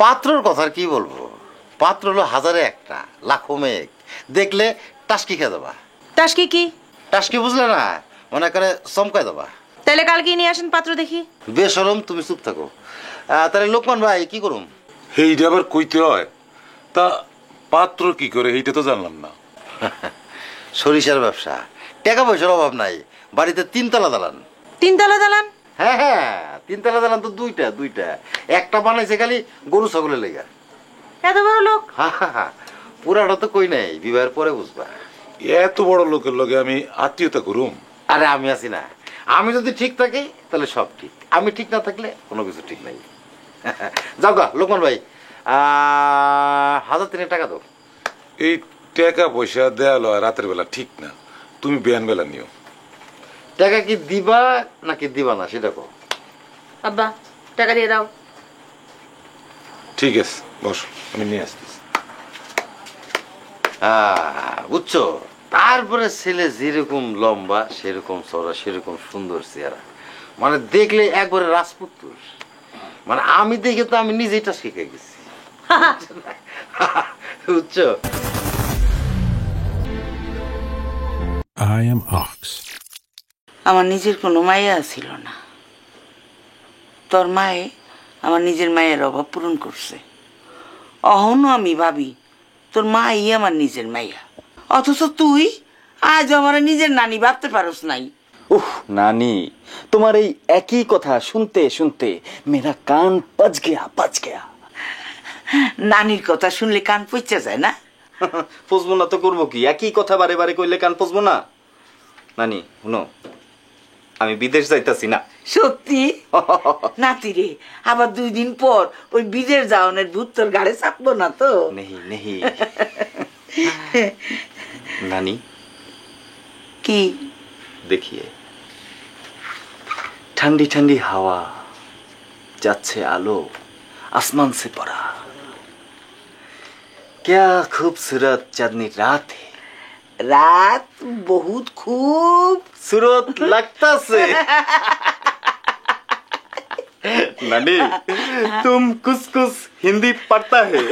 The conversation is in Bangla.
পাত্রর কথা কি বলবো, পাত্র হলো হাজারে একটা, লাখো মেঘ দেখলে টাসকি খেয়ে দেবা। টাসকি কি? টাসকি বুঝলে না, মনে করে চমকায় দেবা। তাহলে কালকে নিয়ে আসেন পাত্র দেখি। বেশরম, তুমি চুপ থাকো। তাহলে লোকমান ভাই কি করুম? এইটা আবার কইতে হয়? তা পাত্র কি করে এইটা তো জানলাম না। সরিষার ব্যবসা, টাকা পয়সার অভাব নাই, বাড়িতে 3 তলা দালান। 3 তলা দালান? হ্যাঁ হ্যাঁ, 3 তলা দালান তো দুইটা, একটা বানাইছে খালি গরু ছাগলের লেগা। এত বড় লোক? পুরাটা তো কই নাই, বিবাহের পরে বুঝবা। এত বড় লোকের লগে আমি আত্মীয়তা করুম? আরে আমি আছি না, আমি যদি ঠিক থাকি তাহলে সব ঠিক, আমি ঠিক না থাকলে কোনো কিছু ঠিক নাই। যাও গা লোকমান ভাই, 1000 টাকা দাও। এই টাকা পয়সা দেয়ালো রাতের বেলা ঠিক না, তুমি বিয়ান বেলা নিও। টাকা কি দিবা নাকি দিবা না সেটা কো। আব্বা টাকা দিয়ে দাও। ঠিক আছে বসো, আমি নিয়ে আসতেছি। বুঝছো, তারপরে ছেলে যেরকম লম্বা সেরকম চড়া সেরকম সুন্দর চেহারা, মানে দেখলে একবারে রাজপুত্র। মানে আমি দেখে তো আমি নিজেইটা শিখে গেছি। বুঝছো? I am Ox. আমার নিজের কোনো মায়া ছিল না, তোর মায়ে আমার নিজের মায়ের অভাব পূরণ করছে। অহনও আমি ভাবি তোর মাই আমার নিজের মাইয়া, অথচ তুই আজ আমার নিজের নানি ভাবতে পারস নাই। উহ নানি, তোমার এই একই কথা শুনতে শুনতে মেরা কান পচ গয়া। নানির কথা শুনলে কান পচে যায় না? পচবো না তো করবো কি, একই কথা বারে বারে কইলে কান পচবো না? নানি শুনো, আমি বিদেশ যাইতাছি না। সত্যি? নাতি রে, আবার 2 দিন পর ওই বিদেশ যাওয়ানের ভূত তোর গাড়ে চাপবো না তো? নেহি नानी কি देखिए, ठंडी ठंडी हवा, जाच्छे आलो आसमान से पड़ा, क्या खूबसूरत चांदनी रात है। रात बहुत खूबसूरत लगता से नानी, तुम कुछ कुछ हिंदी पढ़ता है।